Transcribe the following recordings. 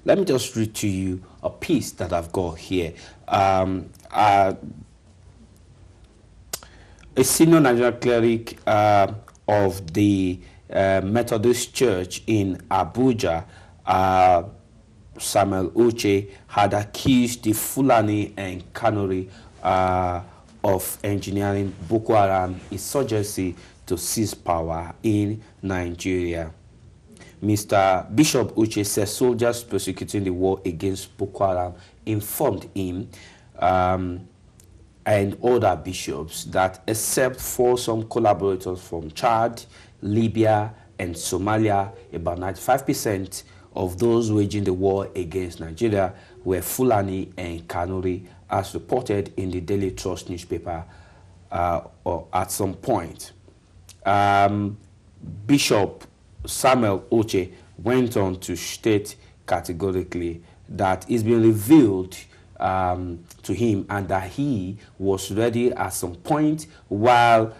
Let me just read to you a piece that I've got here. A senior Nigerian cleric of the Methodist Church in Abuja, Samuel Uche, had accused the Fulani and Kanuri of engineering Boko Haram insurgency to seize power in Nigeria. Mr. Bishop Uche says soldiers prosecuting the war against Boko Haram informed him and other bishops that except for some collaborators from Chad, Libya, and Somalia, about 95% of those waging the war against Nigeria were Fulani and Kanuri, as reported in the Daily Trust newspaper or at some point. Bishop Samuel Uche went on to state categorically that it's been revealed to him and that he was ready at some point while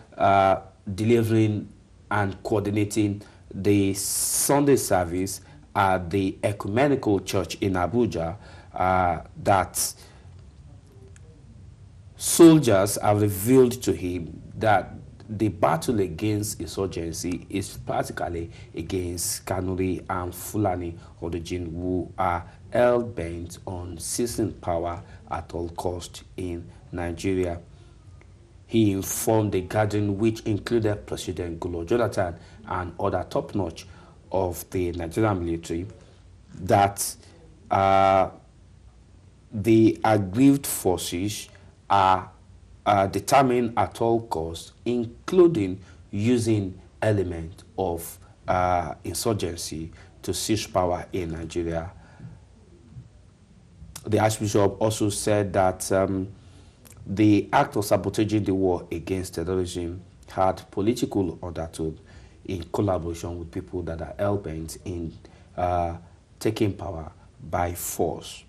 delivering and coordinating the Sunday service at the Ecumenical Church in Abuja that soldiers have revealed to him that the battle against insurgency is practically against Kanuri and Fulani origin who are hell-bent on seizing power at all cost in Nigeria. He informed the gathering, which included President Goodluck Jonathan and other top-notch of the Nigerian military, that the aggrieved forces are determined at all costs, including using element of insurgency to seize power in Nigeria. The Archbishop also said that the act of sabotaging the war against terrorism had political undertone in collaboration with people that are hell-bent in taking power by force.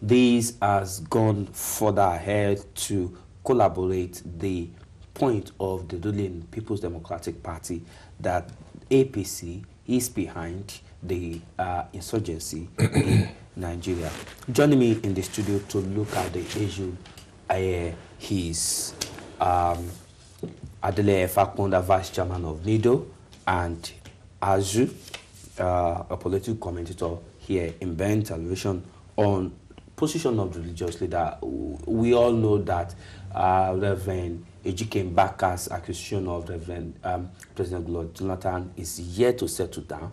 This has gone further ahead to collaborate the point of the ruling People's Democratic Party that APC is behind the insurgency in Nigeria. Joining me in the studio to look at the issue is Adele Fakunda, Vice Chairman of NIDO, and Azu, a political commentator here in Ben Television on position of the religious leader. We all know that Reverend Ejike Mbaka's accusation of Reverend President Goodluck Jonathan is yet to settle down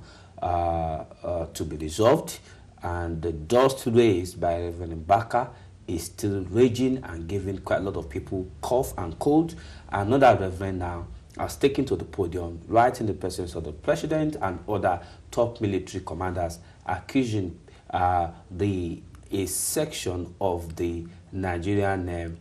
to be resolved, and the dust raised by Reverend Mbaka is still raging and giving quite a lot of people cough and cold. Another reverend now has taken to the podium, right in the presence of the president and other top military commanders, accusing a section of the Nigerian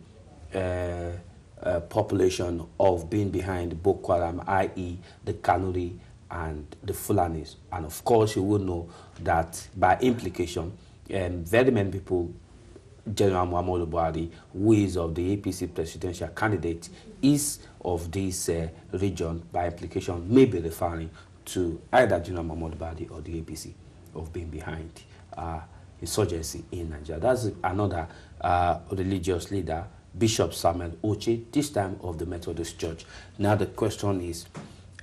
population of being behind Boko Haram, i.e. the Kanuri and the Fulanis. And of course, you will know that by implication, very many people, General Muhammadu Buhari, who is of the APC presidential candidate, is of this region, by implication, may be referring to either General Muhammadu Buhari or the APC of being behind insurgency in Nigeria. That's another religious leader, Bishop Samuel Uche, this time of the Methodist Church. Now the question is,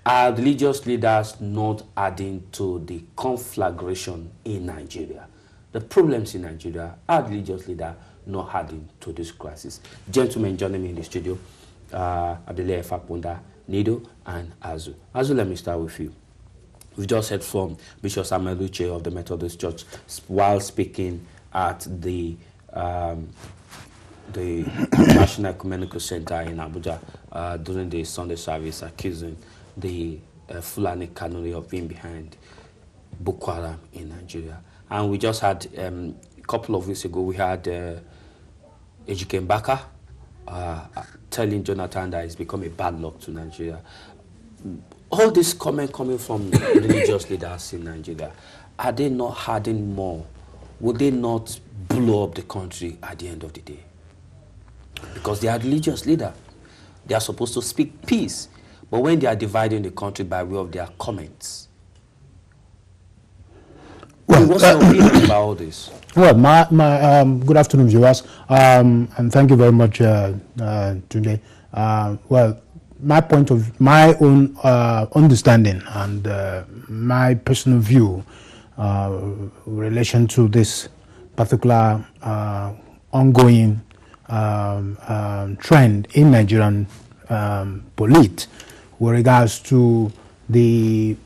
are religious leaders not adding to the conflagration in Nigeria? The problems in Nigeria, are religious leaders not adding to this crisis? Gentlemen joining me in the studio, Adele Fakunda, Nido, and Azu. Azu, let me start with you. We've just heard from Bishop Samuel Uche of the Methodist Church while speaking at the National Ecumenical Center in Abuja during the Sunday service, accusing the Fulani Kanuri of being behind Boko Haram in Nigeria. And we just had, a couple of weeks ago, we had Ejike Mbaka telling Jonathan that it's become a bad luck to Nigeria. All this comment coming from religious leaders in Nigeria, are they not adding more? Would they not blow up the country at the end of the day? Because they are religious leaders. They are supposed to speak peace. But when they are dividing the country by way of their comments. Well, what's your opinion about all this? Well, good afternoon, viewers, and thank you very much, today. Well, my own understanding and my personal view in relation to this particular ongoing trend in Nigerian polite with regards to the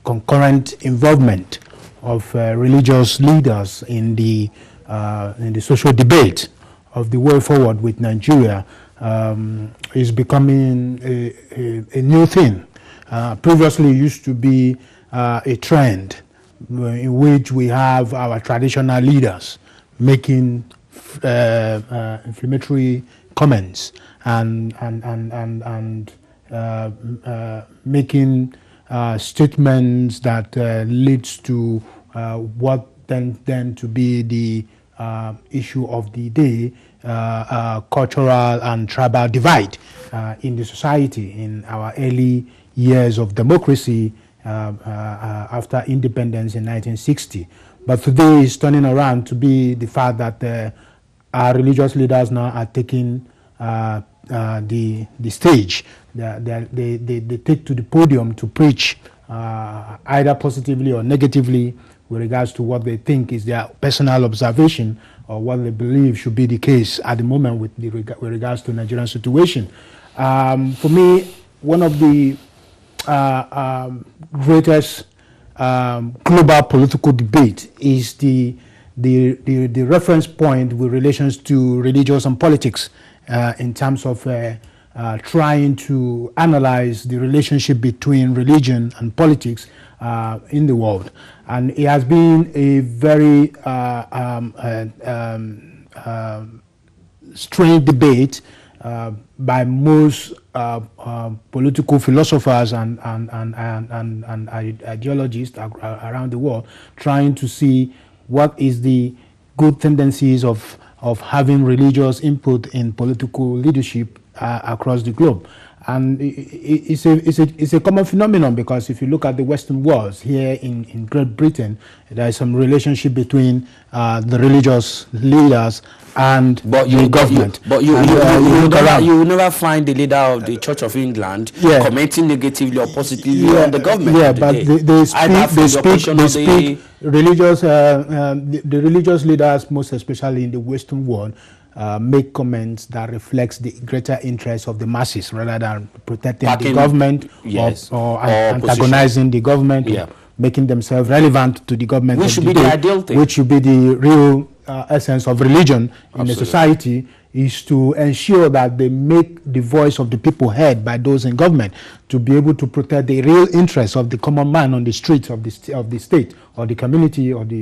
concurrent involvement of religious leaders in the social debate of the way forward with Nigeria is becoming a new thing. Previously, it used to be a trend in which we have our traditional leaders making inflammatory comments and making statements that leads to what then to be the issue of the day, cultural and tribal divide in the society in our early years of democracy after independence in 1960. But today is turning around to be the fact that our religious leaders now are taking the stage. They take to the podium to preach either positively or negatively with regards to what they think is their personal observation or what they believe should be the case at the moment with regards to Nigerian situation. For me, one of the greatest global political debate is the reference point with relations to religious and politics in terms of trying to analyze the relationship between religion and politics in the world. And it has been a very strange debate by most political philosophers and ideologists around the world, trying to see what is the good tendencies of having religious input in political leadership across the globe. And it's a common phenomenon, because if you look at the Western world, here in Great Britain, there is some relationship between the religious leaders and the government. But you will never find the leader of the Church of England commenting negatively or positively on the government. Yeah, but they speak religious. The religious leaders, most especially in the Western world, make comments that reflects the greater interest of the masses rather than protecting the government or antagonizing the government, making themselves relevant to the government. Which should be the ideal thing. Which should be the real essence of religion in a society, is to ensure that they make the voice of the people heard by those in government, to be able to protect the real interests of the common man on the streets of the state or the community or the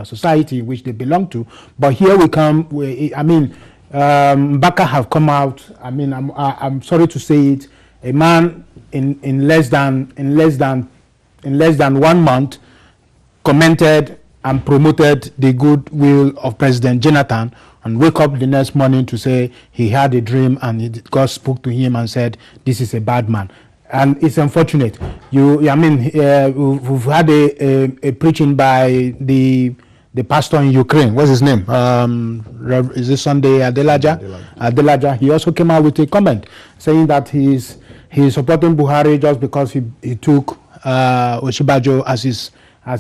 society which they belong to. But here we come. Mbaka have come out. I'm sorry to say it. A man in less than 1 month commented and promoted the goodwill of President Jonathan, and wake up the next morning to say he had a dream and God spoke to him and said, this is a bad man. And it's unfortunate. We've had a preaching by the pastor in Ukraine. What's his name? Is it Sunday Adelaja? He also came out with a comment saying that he's supporting Buhari just because he took Oshibajo as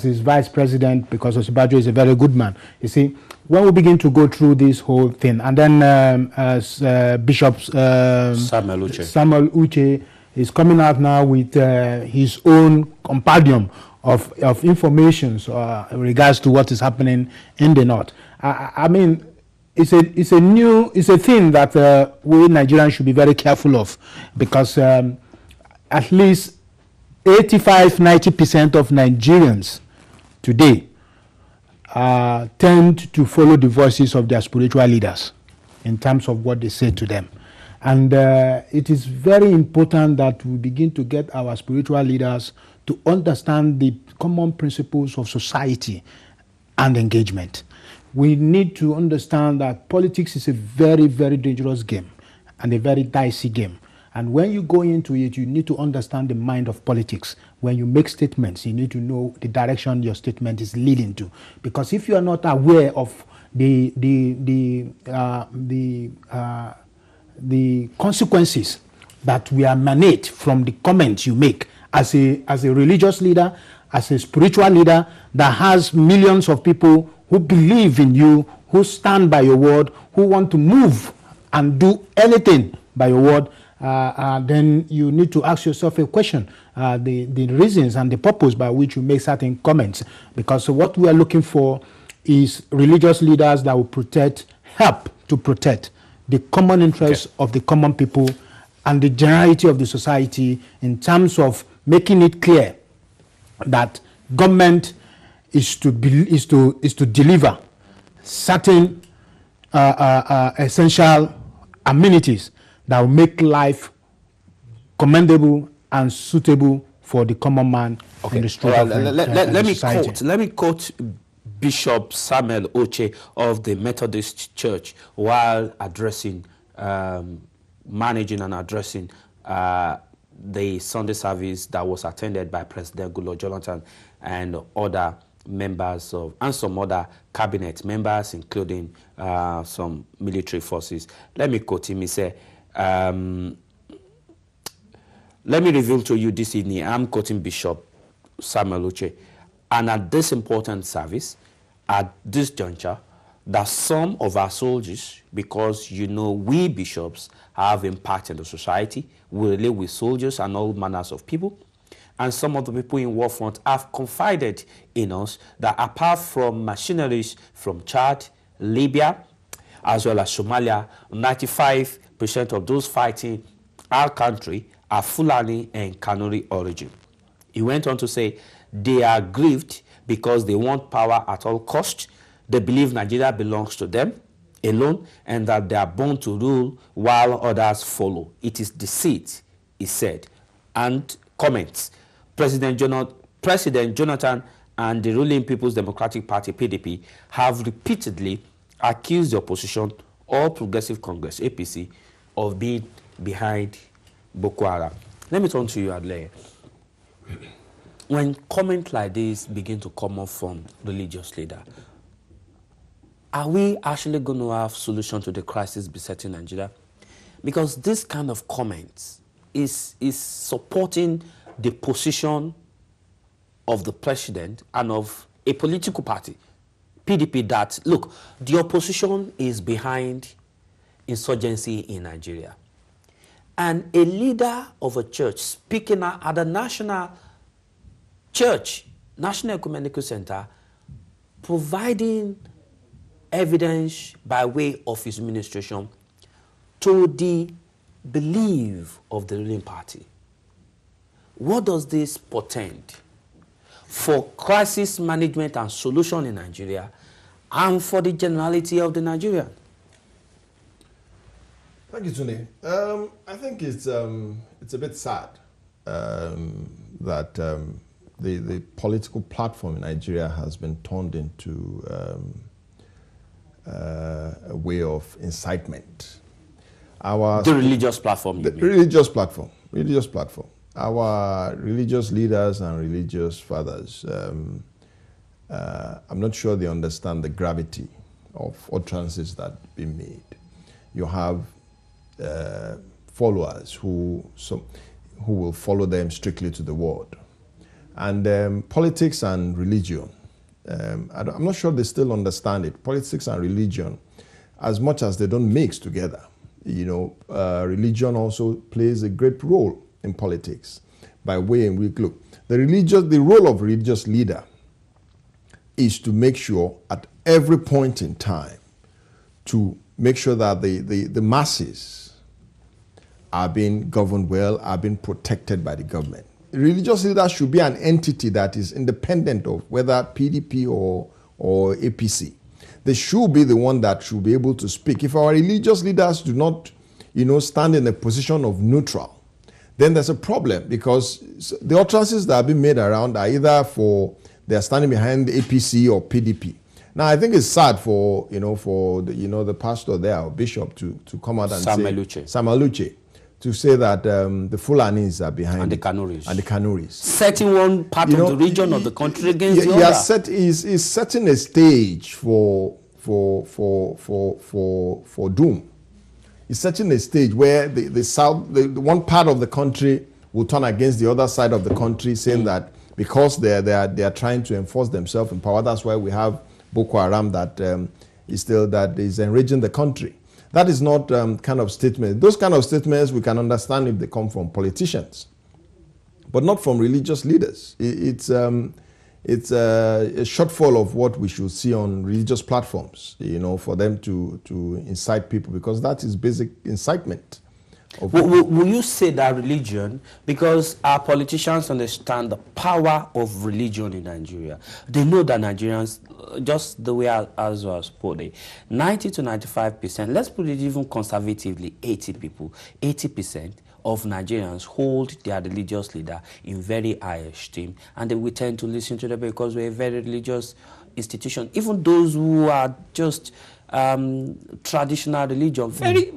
his vice president, because Oshibajo is a very good man. You see, when we begin to go through this whole thing, and then Bishop Samuel Uche is coming out now with his own compendium of information in regards to what is happening in the north. It's a thing that we Nigerians should be very careful of, because at least 85-90% of Nigerians today tend to follow the voices of their spiritual leaders in terms of what they say to them. And it is very important that we begin to get our spiritual leaders to understand the common principles of society and engagement. We need to understand that politics is a very, very dangerous game and a very dicey game. And when you go into it, you need to understand the mind of politics. When you make statements, you need to know the direction your statement is leading to. Because if you are not aware of the consequences that will emanate from the comments you make as a religious leader, as a spiritual leader that has millions of people who believe in you, who stand by your word, who want to move and do anything by your word, then you need to ask yourself a question, the reasons and the purpose by which you make certain comments. Because what we are looking for is religious leaders that will help to protect the common interests of the common people and the generality of the society, in terms of making it clear that government is to deliver certain essential amenities that will make life commendable and suitable for the common man in the street of society. Let me quote Bishop Samuel Oche of the Methodist Church while addressing, managing and addressing the Sunday service that was attended by President Goodluck Jonathan and other members of, and some other cabinet members, including some military forces. Let me quote him. He said, let me reveal to you this evening, I'm quoting Bishop Samuel Oche, and at this important service, at this juncture, that some of our soldiers, because you know we bishops have impact in the society, we relate with soldiers and all manners of people, and some of the people in war front have confided in us that apart from machineries from Chad, Libya, as well as Somalia, 95% of those fighting our country are Fulani and Kanuri origin. He went on to say they are grieved because they want power at all costs. They believe Nigeria belongs to them alone and that they are born to rule while others follow. It is deceit, he said. And comments. President Jonathan and the ruling People's Democratic Party, PDP, have repeatedly accused the opposition, All Progressive Congress, APC, of being behind Boko Haram. Let me turn to you, Adley. When comments like this begin to come up from religious leaders, are we actually going to have solution to the crisis besetting Nigeria? Because this kind of comments is supporting the position of the president and of a political party, PDP, that, look, the opposition is behind insurgency in Nigeria. And a leader of a church speaking at the national church, National Ecumenical Center, providing evidence by way of his administration to the belief of the ruling party. What does this portend for crisis management and solution in Nigeria and for the generality of the Nigerian? Thank you, Tune. I think it's a bit sad that the political platform in Nigeria has been turned into a way of incitement. The religious platform. Religious platform. Our religious leaders and religious fathers, I'm not sure they understand the gravity of utterances that have been made. You have followers who will follow them strictly to the word. And politics and religion, I'm not sure they still understand it. Politics and religion, as much as they don't mix together, religion also plays a great role in politics by way in which, look, the role of religious leader is to make sure at every point in time to make sure that the masses are being governed well, are being protected by the government. Religious leaders should be an entity that is independent of whether PDP or APC. They should be the one that should be able to speak. If our religious leaders do not, stand in a position of neutral, then there's a problem, because the utterances that have been made around are either they are standing behind the APC or PDP. Now, I think it's sad for the pastor there, or bishop, to come out and Samuel Uche, to say that the Fulanis are behind and the it, Kanuris. and the Kanuris. Setting one part of the region of the country against the other. He's setting a stage for doom. He's setting a stage where the south, the one part of the country will turn against the other side of the country, saying that because they are trying to enforce themselves in power, that's why we have Boko Haram that is enraging the country. That is not kind of statement. Those kind of statements we can understand if they come from politicians, but not from religious leaders. It's a shortfall of what we should see on religious platforms, for them to incite people, because that is basic incitement. Will you say that religion, because our politicians understand the power of religion in Nigeria, they know that Nigerians, just the way as was put it, 90 to 95%, let's put it even conservatively, 80% of Nigerians hold their religious leader in very high esteem, and we tend to listen to them because we're a very religious institution. Even those who are just traditional religion, very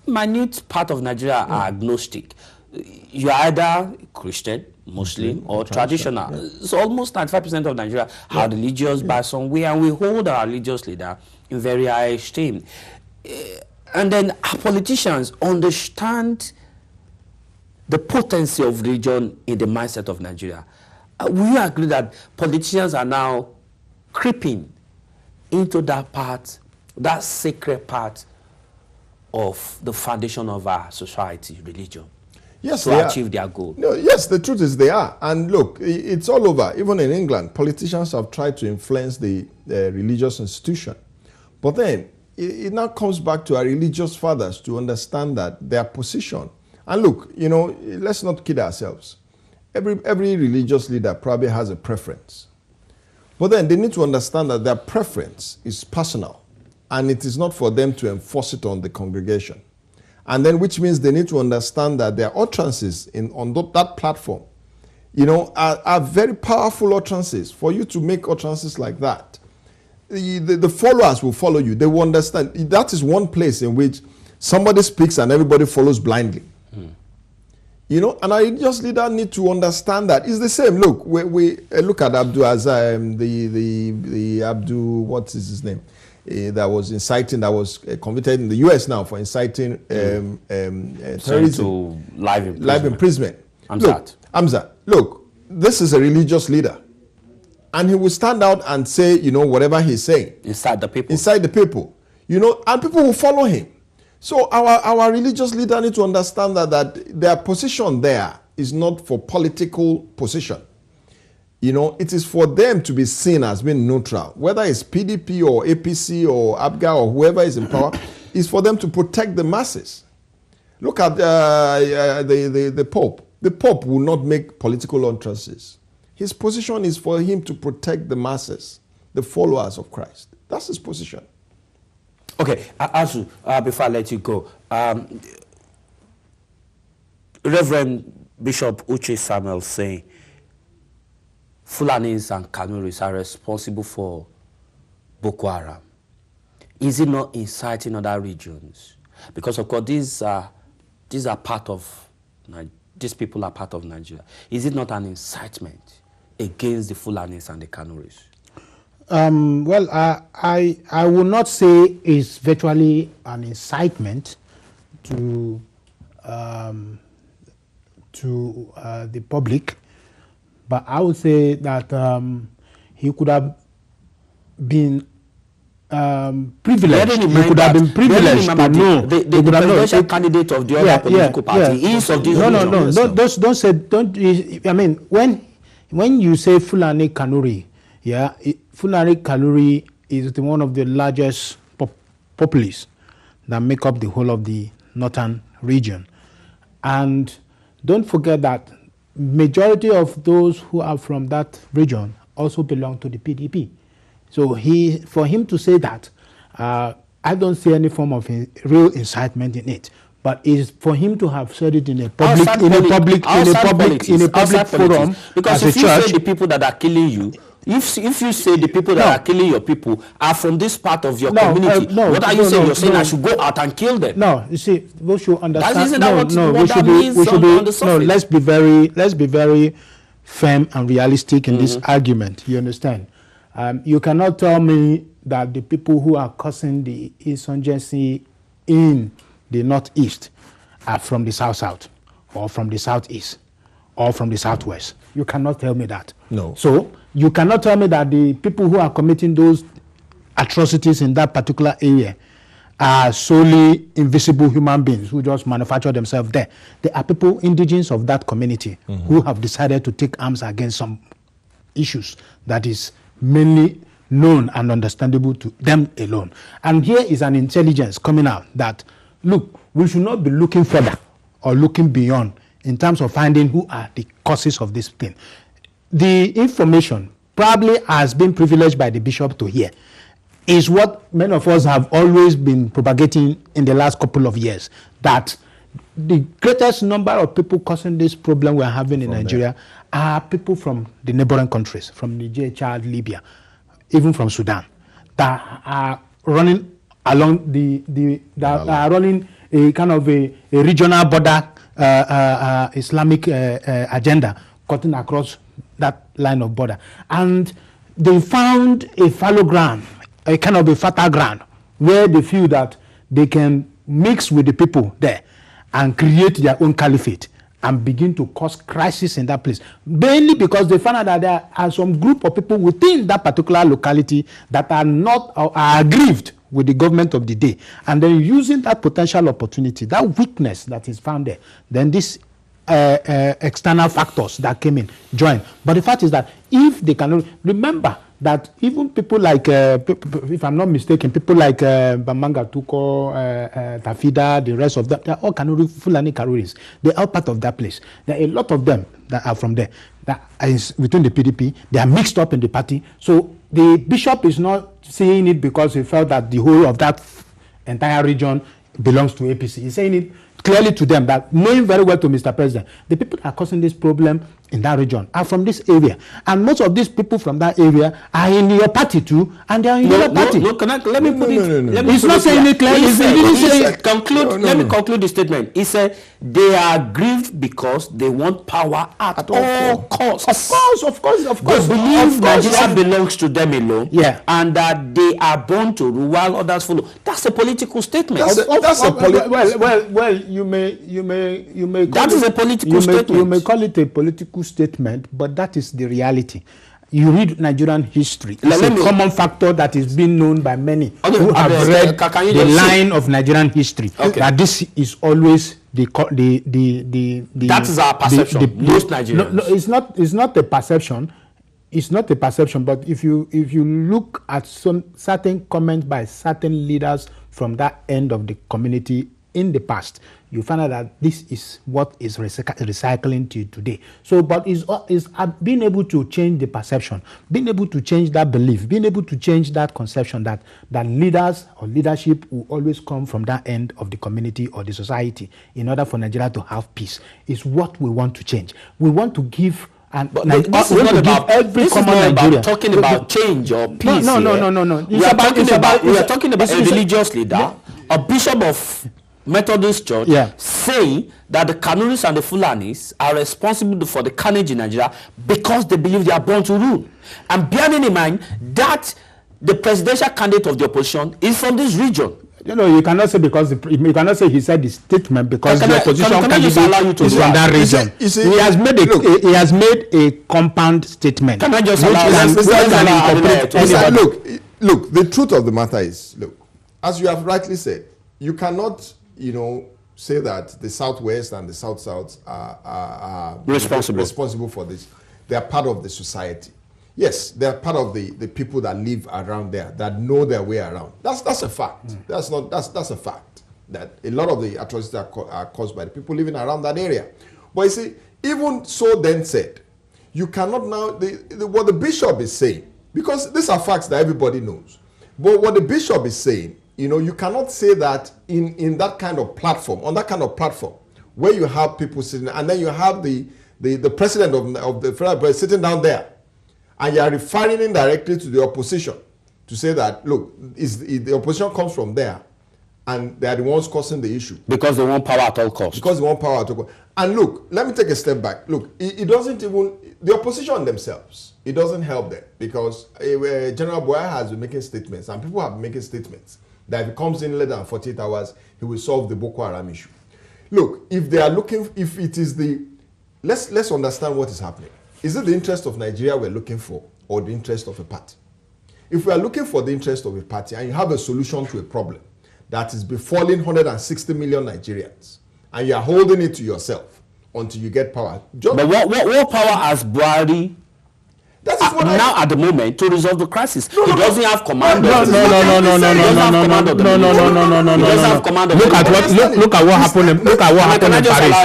minute part of Nigeria are agnostic. You are either Christian, Muslim, or traditional. Yeah. So almost 95% of Nigeria are religious by some way, and we hold our religious leader in very high esteem. And then our politicians understand the potency of religion in the mindset of Nigeria. Will you agree that politicians are now creeping into that part, that sacred part of the foundation of our society, religion, to achieve their goal? No, yes, the truth is they are. And look, it's all over. Even in England, politicians have tried to influence the religious institution. But then, it now comes back to our religious fathers to understand that their position. And look, let's not kid ourselves. Every religious leader probably has a preference. But then they need to understand that their preference is personal. And it is not for them to enforce it on the congregation. And then, which means they need to understand that their utterances on that platform, are very powerful utterances. For you to make utterances like that, the followers will follow you. They will understand. That is one place in which somebody speaks and everybody follows blindly. And our religious leader need to understand that. It's the same. Look, we look at Abdul Azam, the Abdul, what is his name? That was inciting, that was convicted in the US now for inciting terrorism. Life imprisonment. Amzat, look, this is a religious leader. And he will stand out and say, whatever he's saying. Inside the people. And people will follow him. So our religious leader need to understand that their position there is not for political position. It is for them to be seen as being neutral. Whether it's PDP or APC or ABGA or whoever is in power, is for them to protect the masses. Look at the Pope. The Pope will not make political utterances. His position is for him to protect the masses, the followers of Christ. That's his position. Okay, Azu, before I let you go, Reverend Bishop Uche Samuel saying, Fulanis and Kanuris are responsible for Boko Haram. Is it not inciting other regions? Because of course these people are part of Nigeria. Is it not an incitement against the Fulanis and the Kanuris? Well, I will not say it's virtually an incitement to the public. But I would say that he could have been privileged. He could have been privileged to know. The presidential candidate of the other political party is of this region. No. Don't say. I mean, when you say Fulani Kanuri, Fulani Kanuri is one of the largest populace that make up the whole of the northern region, and don't forget that majority of those who are from that region also belong to the PDP. So for him to say that, I don't see any form of real incitement in it. But it's for him to have said it in a public forum, because if you say the people that are killing you If you say the people that are killing your people are from this part of your community, what are you saying? You're saying I should go out and kill them? No, you see, we should understand. Isn't that what that means on the surface? No, let's be very firm and realistic in this argument. You understand? You cannot tell me that the people who are causing the insurgency in the northeast are from the south, or from the southeast, or from the southwest. You cannot tell me that. No. So you cannot tell me that the people who are committing those atrocities in that particular area are solely invisible human beings who just manufacture themselves there. They are people indigenous of that community who have decided to take arms against some issues that is mainly known and understandable to them alone. And here is an intelligence coming out that, look, we should not be looking further or looking beyond in terms of finding who are the causes of this thing. The information probably has been privileged by the bishop to hear is what many of us have always been propagating in the last couple of years, that the greatest number of people causing this problem we're having in Nigeria are people from the neighboring countries, from Niger, Chad, Libya, even from Sudan, that are running along are running a kind of a regional border Islamic agenda cutting across that line of border. And they found a fallow ground, a kind of a fertile ground, where they feel that they can mix with the people there and create their own caliphate and begin to cause crisis in that place. Mainly because they found out that there are some group of people within that particular locality that are not or are aggrieved with the government of the day. And then using that potential opportunity, that weakness that is found there, then these external factors that came in join. But the fact is that if they cannot, remember that even people like, if I'm not mistaken, people like Bamanga Tuko, Tafida, the rest of them, they're all Kanuri, Fulani Karuris. They're all part of that place. There are a lot of them that are from there, that is within the PDP. They are mixed up in the party. So the bishop is not saying it because he felt that the whole of that entire region belongs to APC. He's saying it clearly to them, that knowing very well to Mr. President, the people that are causing this problem in that region are from this area. And most of these people from that area are in your party too, and they are in your party. Let me put it. He's not saying it clearly. Let me conclude the statement. He said they are grieved because they want power at all costs. Of course. They believe Nigeria belongs to them alone, and that they are born to rule while others follow. That's a political statement. Well, you may. That is a political statement. You may call it a political statement, but that is the reality. You read Nigerian history. It's a common factor that is being known by many who have read the line of Nigerian history. That this is always the that is our perception. Most Nigerians. No, it's not a perception. It's not a perception. But if you look at some certain comments by certain leaders from that end of the community in the past, you find out that this is what is recycling to today. So, but is being able to change the perception, being able to change that belief, being able to change that conception that leaders or leadership will always come from that end of the community or the society in order for Nigeria to have peace, is what we want to change. We want to give. And this is not about every common Nigeria. Talking about change or peace. No. We are talking about a religious leader, a bishop of Methodist Church, saying that the Kanuris and the Fulanis are responsible for the carnage in Nigeria because they believe they are born to rule. And bearing in mind that the presidential candidate of the opposition is from this region. You cannot say you cannot say he said the statement because the opposition candidate is from that region. He has made a compound statement. Can I just look, the truth of the matter is, look, as you have rightly said, you cannot say that the Southwest and the South are responsible for this. They are part of the society. Yes, they are part of the people that live around there, that know their way around. That's a fact. That's a fact. That a lot of the atrocities are caused by the people living around that area. But you see, even so then said, you cannot now, what the bishop is saying, because these are facts that everybody knows. But what the bishop is saying, you cannot say that in that kind of platform, on that kind of platform, where you have people sitting, and then you have the president of the federal sitting down there, And you are referring indirectly to the opposition to say that, look, the opposition comes from there, and they are the ones causing the issue. Because they want power at all costs. Because they want power at all costs. And look, let me take a step back. Look, it doesn't even, the opposition themselves, it doesn't help them, because General Buhari has been making statements, and people have been making statements, that if he comes in less than 48 hours, he will solve the Boko Haram issue. Look, if they are looking, if it is the, let's understand what is happening. Is it the interest of Nigeria we're looking for, or the interest of a party? If we are looking for the interest of a party, and you have a solution to a problem that is befalling 160 million Nigerians, and you are holding it to yourself until you get power. But what power has Buhari that is what now at the moment to resolve the crisis? No, he doesn't have command. No. Look at what happened in Paris.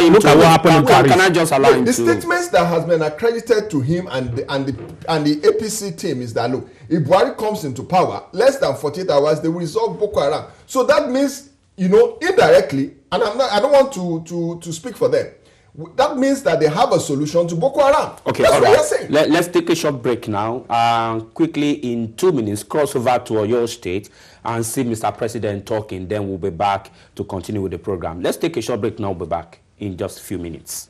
Look at what happened in Paris. Can I just allow him the to? statements that has been accredited to him and the APC team is that, look, if Buhari comes into power, less than 48 hours, they will resolve Boko Haram. So that means, indirectly, and I don't want to speak for them. That means that they have a solution to Boko Haram. Okay, that's all what right. you're saying. Let's take a short break now. Quickly, in 2 minutes, cross over to Oyo State and see Mr. President talking. Then we'll be back to continue with the program. Let's take a short break now. We'll be back in just a few minutes.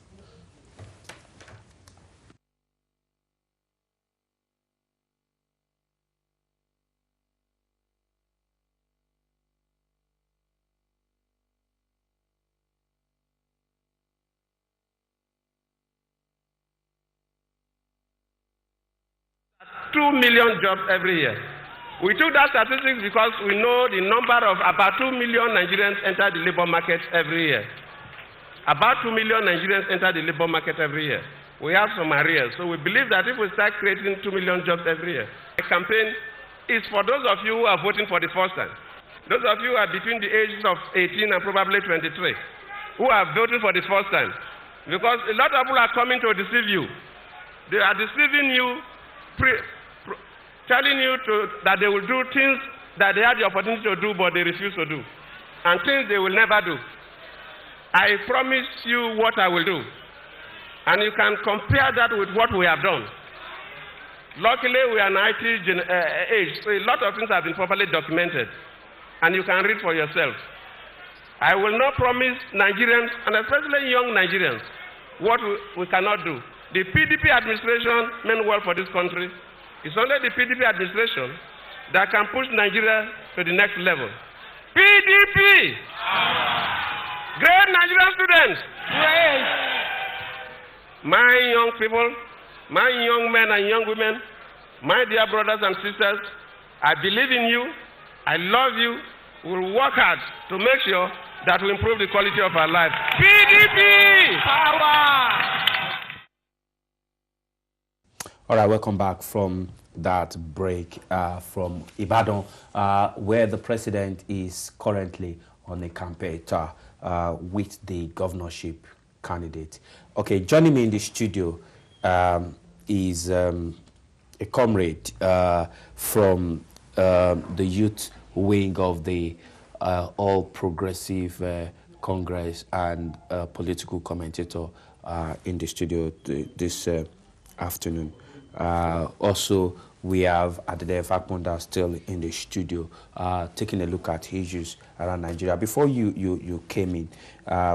$2 million jobs every year. We took that statistics because we know the number of about 2 million Nigerians enter the labor market every year. About 2 million Nigerians enter the labor market every year. We have some arrears. So we believe that if we start creating 2 million jobs every year, the campaign is for those of you who are voting for the first time. Those of you who are between the ages of 18 and probably 23, who are voting for the first time. Because a lot of people are coming to deceive you. They are deceiving you, telling you that they will do things that they had the opportunity to do, but they refuse to do, and things they will never do. I promise you what I will do, and you can compare that with what we have done. Luckily, we are in IT age, so a lot of things have been properly documented, and you can read for yourself. I will not promise Nigerians, and especially young Nigerians, what we cannot do. The PDP administration meant well for this country. It's only the PDP administration that can push Nigeria to the next level. PDP! Great Nigerian students! Great! My young people, my young men and young women, my dear brothers and sisters, I believe in you, I love you, we'll work hard to make sure that we improve the quality of our lives. PDP! Power! All right, welcome back from that break from Ibadan, where the president is currently on a campaign tour with the governorship candidate. Okay, joining me in the studio is a comrade from the youth wing of the All Progressive Congress and political commentator in the studio this afternoon. Also, we have Adede Fakponda still in the studio, taking a look at issues around Nigeria. Before you came in,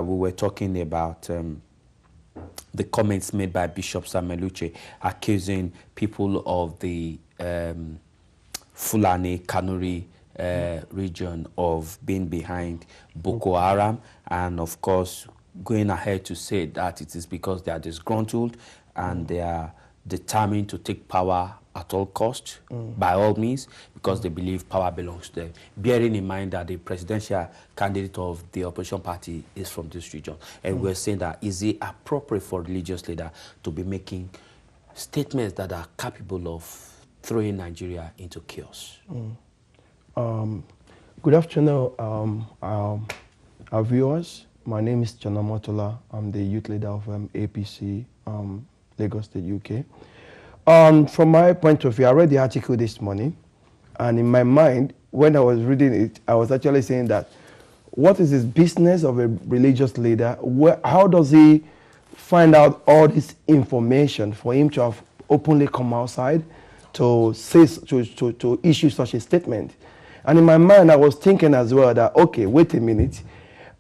we were talking about the comments made by Bishop Sameluche accusing people of the Fulani Kanuri region of being behind Boko Haram, and of course going ahead to say that it is because they are disgruntled and they are determined to take power at all costs, by all means, because they believe power belongs to them, bearing in mind that the presidential candidate of the opposition party is from this region. And we're saying that is it appropriate for a religious leader to be making statements that are capable of throwing Nigeria into chaos? Good afternoon, our viewers. My name is Chana Motola. I'm the youth leader of APC, Lagos State, UK. From my point of view, I read the article this morning, and in my mind, when I was reading it, I was actually saying that, what is this business of a religious leader? How does he find out all this information for him to have openly come outside to say to issue such a statement. And in my mind, I was thinking as well that, okay, wait a minute,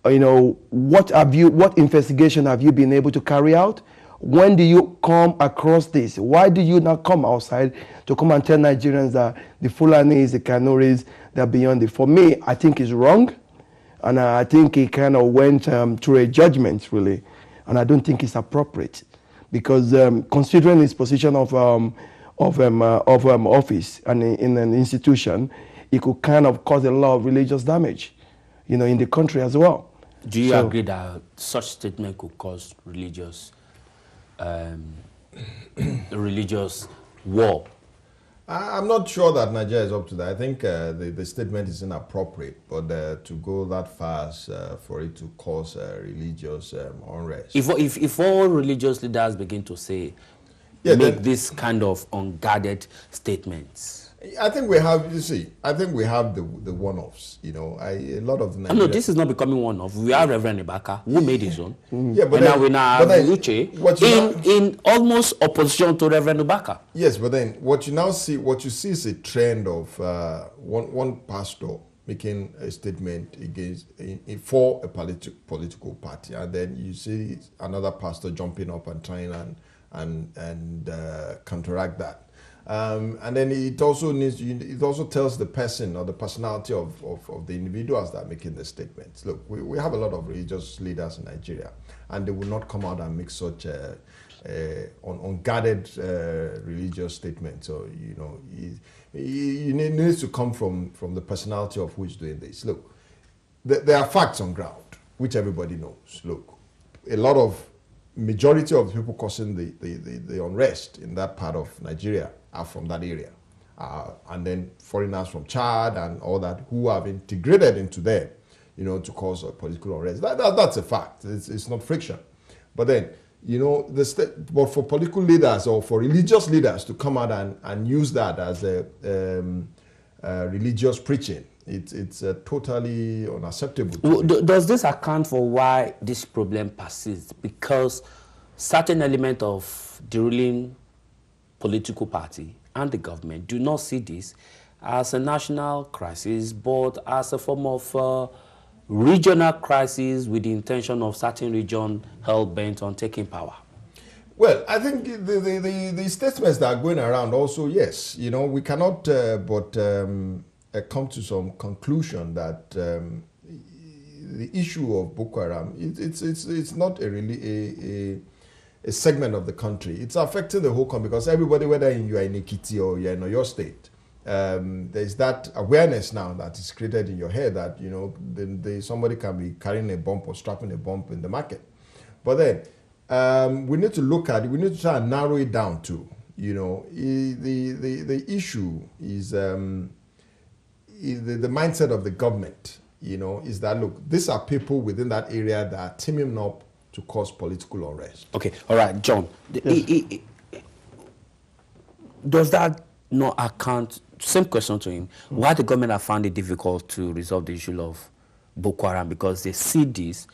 what investigation have you been able to carry out? When do you come across this? Why do you not come outside to come and tell Nigerians that the Fulanis, the Kanuris, they're beyond it? For me, I think it's wrong. And I think he kind of went through a judgment, really. And I don't think it's appropriate. Because considering his position of office and in an institution, it could kind of cause a lot of religious damage, in the country as well. Do you agree that such statement could cause religious war? I'm not sure that Nigeria is up to that. I think the statement is inappropriate, but to go that far as for it to cause religious unrest. If all religious leaders begin to say, make this kind of unguarded statements, I think we have. You see, I think we have the one-offs. A lot of Nigeria. No, this is not becoming one-off. We have Reverend Ibaka, who made his own. Yeah, but now we have Uche in almost opposition to Reverend Ibaka. Yes, but then what you see is a trend of one pastor making a statement against for a political party, and then you see another pastor jumping up and trying and counteract that. And then it also tells the person or the personality of the individuals that are making the statements. Look, we have a lot of religious leaders in Nigeria, and they will not come out and make such unguarded religious statements. So it needs to come from the personality of who is doing this. Look, there are facts on ground which everybody knows. Look, majority of the people causing the unrest in that part of Nigeria are from that area. And then foreigners from Chad and all that who have integrated into them, to cause a political unrest. That's a fact. It's not friction. But then, but for political leaders or for religious leaders to come out and use that as a religious preaching, it's totally unacceptable. Does this account for why this problem persists? Because certain element of the ruling political party and the government do not see this as a national crisis, but as a form of regional crisis with the intention of certain region hell-bent on taking power. Well, I think the statements that are going around also, yes, we cannot but come to some conclusion that the issue of Boko Haram, it's not really a segment of the country. It's affecting the whole country because everybody, whether you are in Ekiti or you're in your state, there's that awareness now that is created in your head that, somebody can be carrying a bomb or strapping a bomb in the market. But then we need to look at it. We need to try and narrow it down to, the issue is the mindset of the government, is that, look, these are people within that area that are teaming up to cause political unrest. Okay, all right, John. Yes. Does that not account, same question to him, why the government have found it difficult to resolve the issue of Boko Haram? Because they see this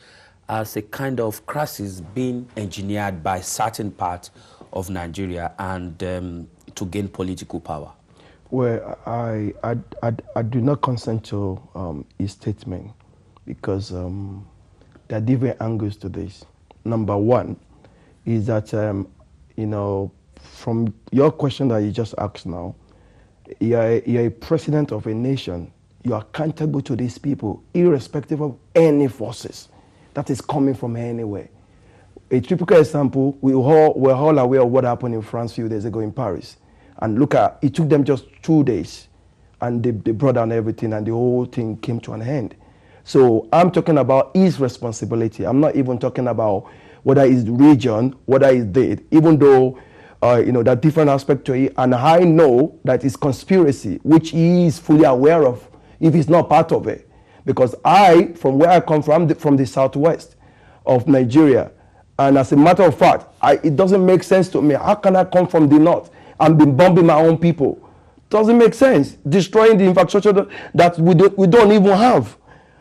as a kind of crisis being engineered by certain parts of Nigeria and to gain political power. Well, I do not consent to his statement because there are different angles to this. Number one is that, from your question that you just asked now, you're a president of a nation. You're accountable to these people, irrespective of any forces that is coming from anywhere. A typical example, we're all aware of what happened in France a few days ago in Paris. And look it took them just 2 days, and they brought down everything, and the whole thing came to an end. So I'm talking about his responsibility. I'm not even talking about whether it's the region, whether it's did, even though, there are different aspects to it. And I know that it's conspiracy, which he is fully aware of, if he's not part of it. Because from where I come from the southwest of Nigeria, and as a matter of fact, it doesn't make sense to me. How can I come from the north and be bombing my own people? Doesn't make sense. Destroying the infrastructure that we don't even have.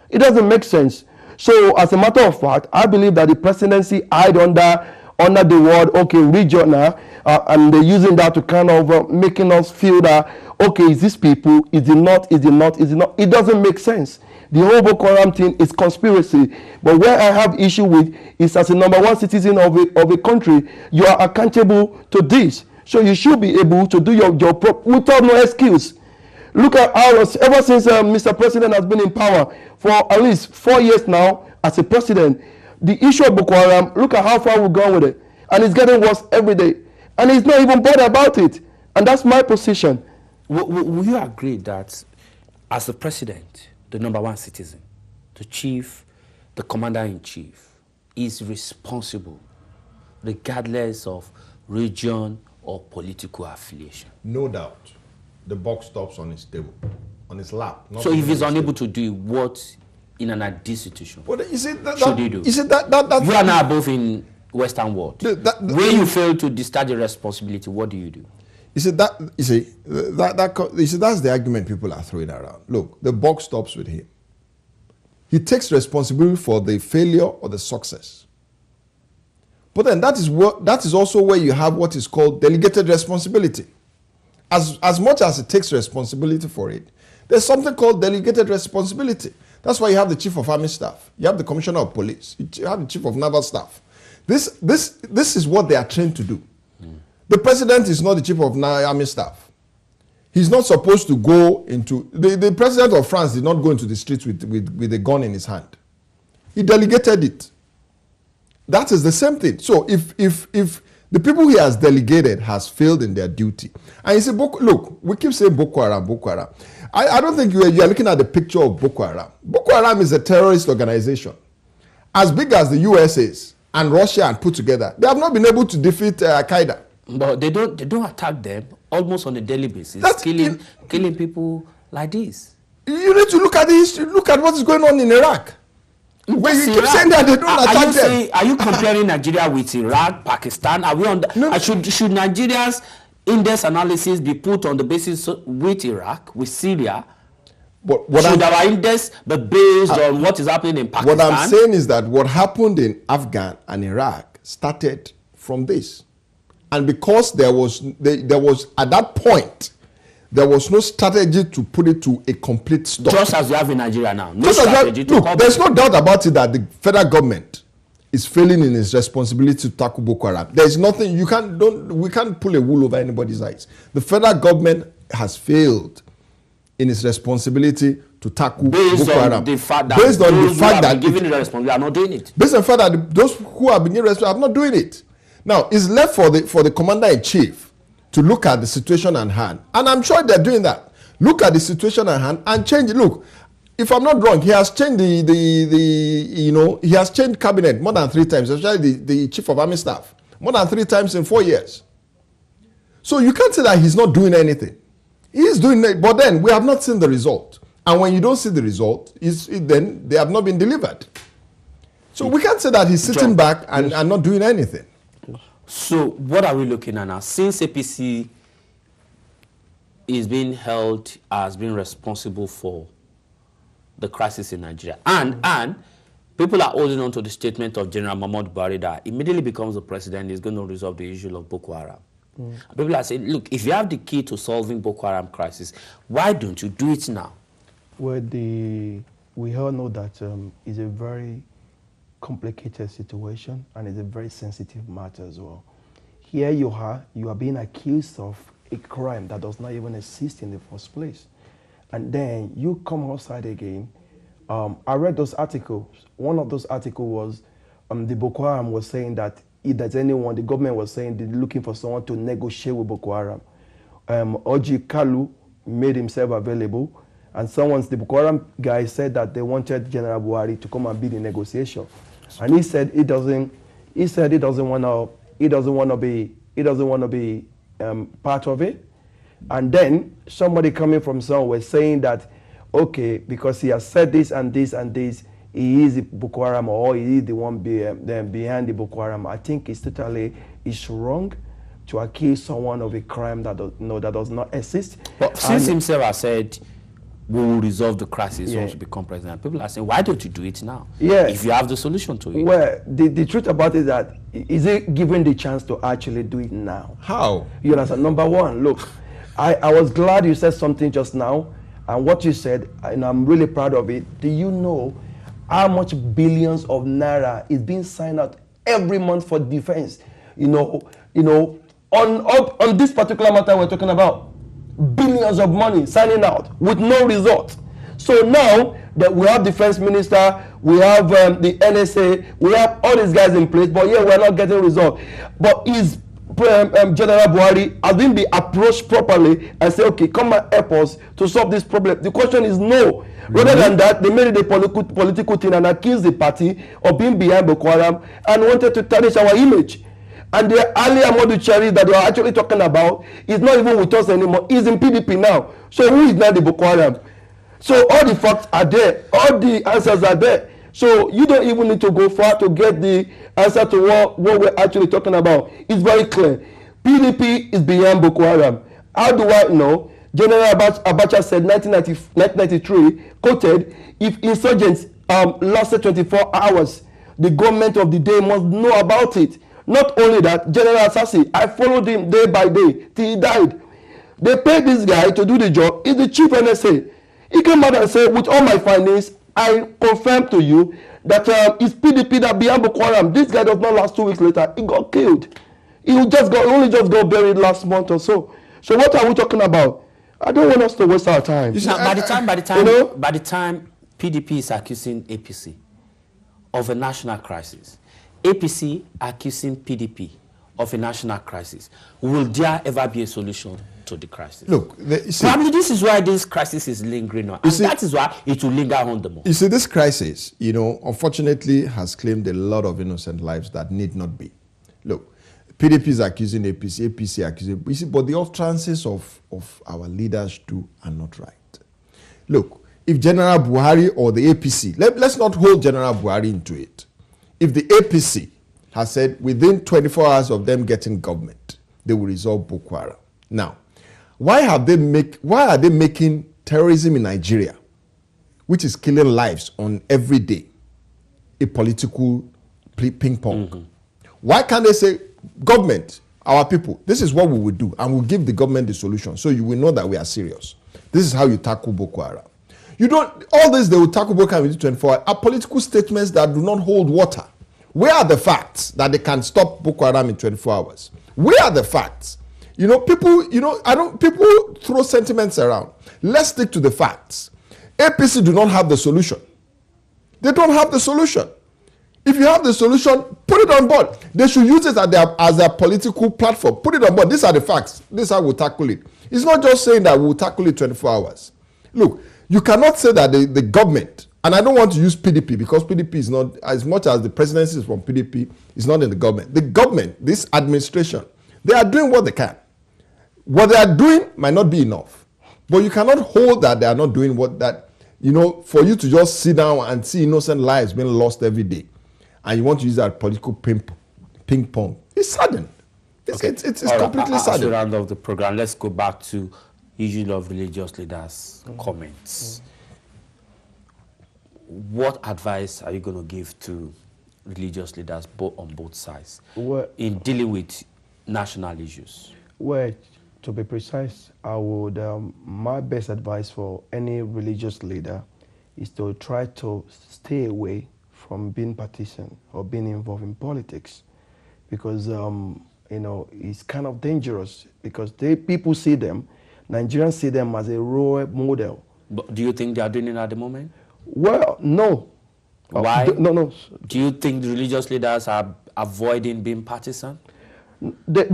It doesn't make sense. So as a matter of fact, I believe that the presidency eyed under the word, okay, regional, and they're using that to kind of making us feel that, okay, is this people, is it not, is it not, is it not? It doesn't make sense. The whole Boko Haram thing is conspiracy. But where I have issue with is, as a #1 citizen of a country, you are accountable to this. So you should be able to do your job without no excuse. Look at ours. Ever since Mr. President has been in power for at least 4 years now as a president, the issue of Boko Haram, look at how far we've gone with it. And it's getting worse every day. And he's not even bothered about it. And that's my position. Will you agree that as the president, the #1 citizen, the chief, the commander-in-chief, is responsible regardless of region or political affiliation? No doubt. The buck stops on his table, on his lap. So if he's unable to do it, what in an ideal situation should he do? You see that you and I are both in Western world. When you fail to discharge the responsibility, what do you do? You see that's the argument people are throwing around. Look, the buck stops with him. He takes responsibility for the failure or the success. But then that is also where you have what is called delegated responsibility. As much as it takes responsibility for it, there's something called delegated responsibility. That's why you have the chief of army staff, you have the commissioner of police, you have the chief of naval staff. This is what they are trained to do. The president is not the chief of army staff. He's not supposed to go into the president of France did not go into the streets with a gun in his hand. He delegated it. That is the same thing. So if the people he has delegated has failed in their duty, and you say, look, we keep saying Boko Haram, Boko Haram. I don't think you are looking at the picture of Boko Haram. Boko Haram is a terrorist organization. As big as the US is, and Russia and put together, they have not been able to defeat Al-Qaeda. But they don't attack them almost on a daily basis. That's killing people like this. You need to look at the history. Look at what is going on in Iraq. When you keep saying that they don't attack them. Are you comparing Nigeria with Iraq, Pakistan? Are we on? Should Nigeria's index analysis be put on the basis with Iraq, with Syria? Should our index be based on what is happening in Pakistan? What I'm saying is that what happened in Afghan and Iraq started from this. And because there was at that point, there was no strategy to put it to a complete stop. Just as we have in Nigeria now. No strategy to look, there's no doubt about it that the federal government is failing in its responsibility to tackle Boko Haram. There's nothing we can't pull a wool over anybody's eyes. The federal government has failed in its responsibility to tackle Boko Haram. Based on the fact that given the responsibility are not doing it. Based on the fact that those who have been given responsibility are not doing it. Now, it's left for the commander-in-chief to look at the situation at hand. And I'm sure they're doing that. Look at the situation at hand and change it. Look, if I'm not wrong, he has changed he has changed cabinet more than 3 times, especially the chief of army staff, more than 3 times in 4 years. So you can't say that he's not doing anything. He is doing it, but then we have not seen the result. And when you don't see the result, then they have not been delivered. So we can't say that he's sitting back and not doing anything. So what are we looking at now? Since APC is being held as being responsible for the crisis in Nigeria, and people are holding on to the statement of General Muhammadu Buhari that immediately becomes the president is going to resolve the issue of Boko Haram. People are saying, look, if you have the key to solving Boko Haram crisis, why don't you do it now? Well, we all know that it's a very complicated situation and it's a very sensitive matter as well. Here you are being accused of a crime that does not even exist in the first place. And then you come outside again. I read those articles. One of those articles was the Boko Haram was saying that if there's anyone, the government was saying they're looking for someone to negotiate with Boko Haram. Oji Kalu made himself available, and the Boko Haram guy said that they wanted General Buhari to come and be the negotiation. And he said he doesn't want to be part of it. And then somebody coming from somewhere saying that, okay, because he has said this and this and this, he is the Boko Haram or he is the one behind the Boko Haram. I think it's wrong to accuse someone of a crime that does not exist. But since himself has said we will resolve the crisis once you become president. People are saying, why don't you do it now? Yeah. If you have the solution to it. Well, the truth about it is that, is it given the chance to actually do it now? How? You understand? Number one, look, I was glad you said something just now, and what you said, and I'm really proud of it. Do you know how much billions of naira is being signed out every month for defense? On this particular matter we're talking about, billions of money signing out with no result. So now that we have defense minister, we have the NSA, we have all these guys in place, but we're not getting result. But is General Buhari has been approached properly and say, okay, come and help us to solve this problem? The question is no. Rather than that, they made it a political thing and accused the party of being behind Boko Haram and wanted to tarnish our image. And the Ali Amadu Cherry that they are actually talking about is not even with us anymore. He's in PDP now. So who is now the Boko Haram? So all the facts are there. All the answers are there. So you don't even need to go far to get the answer to what we're actually talking about. It's very clear. PDP is behind Boko Haram. How do I know? General Abacha said 1993, quoted, if insurgents lasted 24 hours, the government of the day must know about it. Not only that, General Assassi, I followed him day by day till he died. They paid this guy to do the job. He's the chief NSA. He came out and said, with all my findings, I confirm to you that it's PDP that behind Boko Haram. This guy does not last 2 weeks later. He got killed. He only just got buried last month or so. So what are we talking about? I don't want us to waste our time. Now, by the time PDP is accusing APC of a national crisis, APC accusing PDP of a national crisis, will there ever be a solution to the crisis? Look, probably this is why this crisis is lingering on, and that is why it will linger on the most. You see, this crisis, unfortunately has claimed a lot of innocent lives that need not be. Look, PDP is accusing APC, APC accusing, you see, but the utterances of our leaders too are not right. Look, if General Buhari or the APC, let's not hold General Buhari into it. If the APC has said within 24 hours of them getting government, they will resolve Boko Haram. Now, why are they making terrorism in Nigeria, which is killing lives on every day, a political ping pong? Why can't they say, government, our people, this is what we will do, and we'll give the government the solution, so you will know that we are serious. This is how you tackle Boko Haram. All this they will tackle Boko Haram within 24 hours are political statements that do not hold water. Where are the facts that they can stop Boko Haram in 24 hours? Where are the facts? People throw sentiments around. Let's stick to the facts. APC do not have the solution. They don't have the solution. If you have the solution, put it on board. They should use it as their political platform. Put it on board. These are the facts. This is how we'll tackle it. It's not just saying that we'll tackle it 24 hours. Look, you cannot say that the government, and I don't want to use PDP because PDP is not, as much as the presidency is from PDP, is not in the government. The government, this administration, they are doing what they can. What they are doing might not be enough. But you cannot hold that they are not doing for you to just sit down and see innocent lives being lost every day. And you want to use that political ping pong. It's sudden. It's completely sudden. To round off the program, let's go back to issue of religious leaders' comments. What advice are you going to give to religious leaders on both sides in dealing with national issues? Well, to be precise, I would my best advice for any religious leader is to try to stay away from being partisan or being involved in politics, because it's kind of dangerous, because people see them, Nigerians see them as a role model. But do you think they are doing it at the moment? Well, no. Why? No. Do you think the religious leaders are avoiding being partisan? They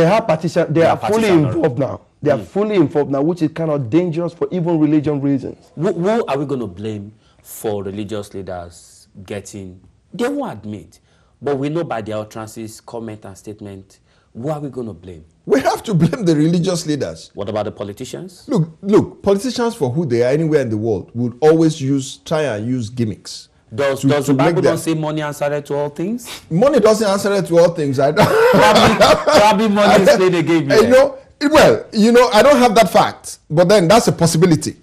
are partisan. They are fully involved now. They are fully involved now, which is kind of dangerous for even religion reasons. Who are we going to blame for religious leaders getting? They won't admit, but we know by their utterances, comment, and statement. Who are we going to blame? We have to blame the religious leaders. What about the politicians? Look, politicians, for who they are anywhere in the world, would always try and use gimmicks. Does the Bible not say money answered to all things? Money doesn't answer to all things. I don't. Probably money is playing a game. I don't have that fact, but then that's a possibility.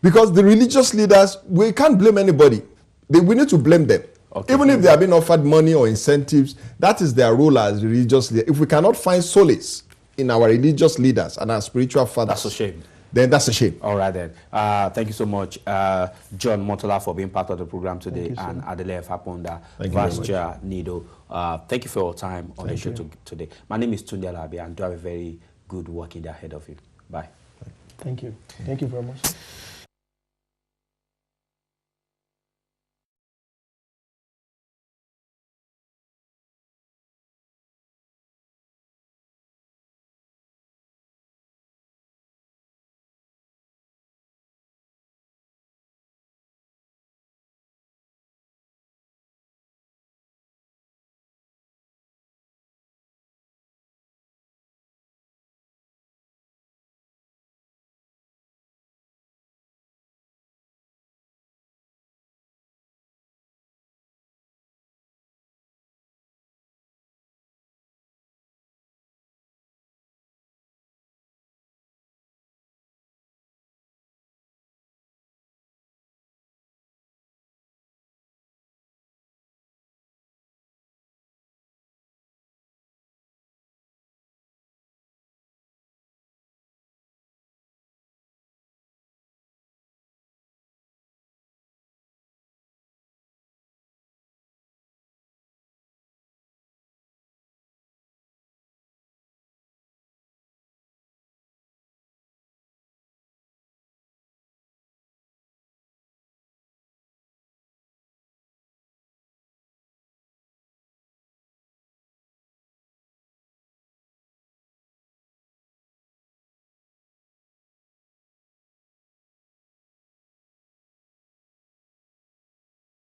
Because the religious leaders, we can't blame anybody. We need to blame them. Okay. Even if they are being offered money or incentives, that is their role as religious leaders. If we cannot find solace in our religious leaders and our spiritual fathers, that's a shame. Then that's a shame. All right then. Thank you so much, John Motola, for being part of the program today, and Adele Faponda, Vice Chair Nido. Thank you for your time on the show today. My name is Tunde Alabi, and do have a very good working day ahead of you. Bye. Thank you. Thank you very much.